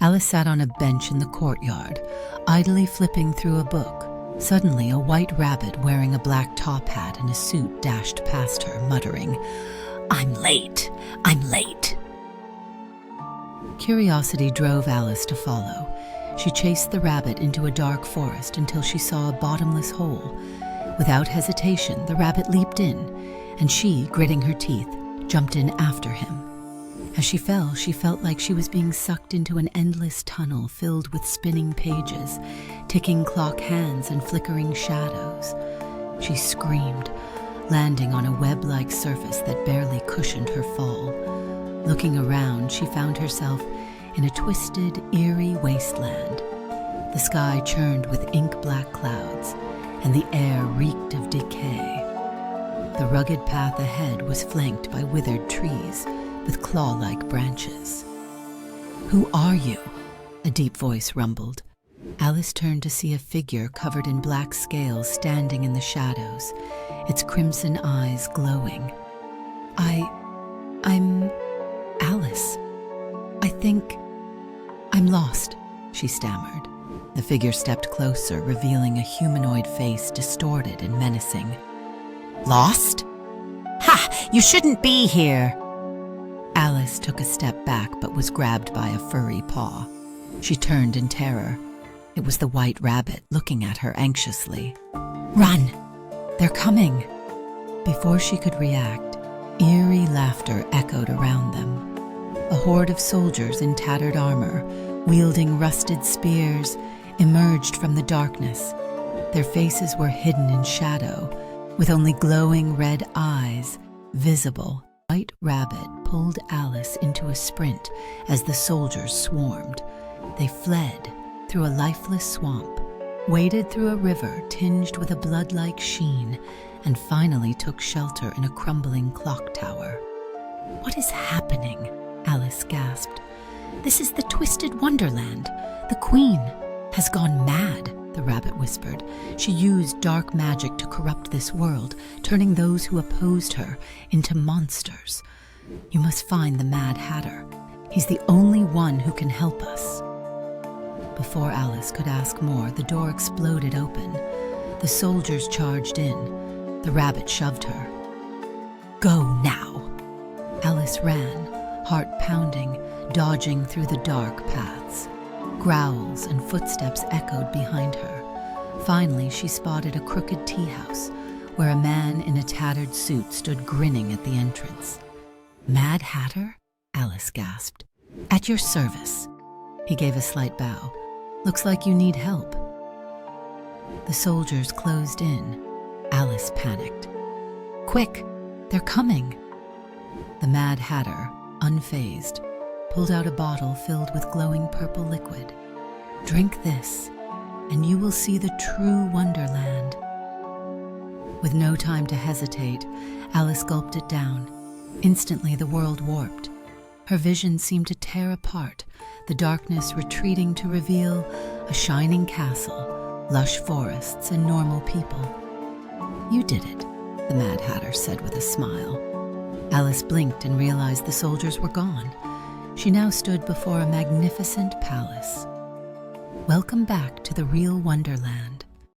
Alice sat on a bench in the courtyard, idly flipping through a book. Suddenly, a white rabbit wearing a black top hat and a suit dashed past her, muttering, "I'm late! I'm late!" Curiosity drove Alice to follow. She chased the rabbit into a dark forest until she saw a bottomless hole. Without hesitation, the rabbit leaped in, and she, gritting her teeth, jumped in after him. As she fell, she felt like she was being sucked into an endless tunnel filled with spinning pages, ticking clock hands and flickering shadows. She screamed, landing on a web-like surface that barely cushioned her fall. Looking around, she found herself in a twisted, eerie wasteland. The sky churned with ink-black clouds, and the air reeked of decay. The rugged path ahead was flanked by withered trees with claw-like branches. "Who are you?" a deep voice rumbled. Alice turned to see a figure covered in black scales standing in the shadows, its crimson eyes glowing. I'm Alice. I think I'm lost," she stammered. The figure stepped closer, revealing a humanoid face distorted and menacing. "Lost? Ha! You shouldn't be here!" Alice took a step back but was grabbed by a furry paw. She turned in terror. It was the white rabbit looking at her anxiously. "Run! They're coming!" Before she could react, eerie laughter echoed around them. A horde of soldiers in tattered armor, wielding rusted spears, emerged from the darkness. Their faces were hidden in shadow, with only glowing red eyes visible. White Rabbit pulled Alice into a sprint as the soldiers swarmed. They fled through a lifeless swamp, waded through a river tinged with a blood-like sheen, and finally took shelter in a crumbling clock tower. "What is happening?" Alice gasped. "This is the twisted Wonderland. The Queen has gone mad," the rabbit whispered. "She used dark magic to corrupt this world, turning those who opposed her into monsters. You must find the Mad Hatter. He's the only one who can help us." Before Alice could ask more, the door exploded open. The soldiers charged in. The rabbit shoved her. "Go now!" Alice ran, heart pounding, dodging through the dark paths. Growls and footsteps echoed behind her. Finally, she spotted a crooked tea house, where a man in a tattered suit stood grinning at the entrance. "Mad Hatter?" Alice gasped. "At your service." He gave a slight bow. "Looks like you need help." The soldiers closed in. Alice panicked. "Quick, they're coming!" The Mad Hatter, unfazed, pulled out a bottle filled with glowing purple liquid. "Drink this, and you will see the true Wonderland." With no time to hesitate, Alice gulped it down. Instantly, the world warped. Her vision seemed to tear apart, the darkness retreating to reveal a shining castle, lush forests, and normal people. "You did it," the Mad Hatter said with a smile. Alice blinked and realized the soldiers were gone. She now stood before a magnificent palace. "Welcome back to the real Wonderland."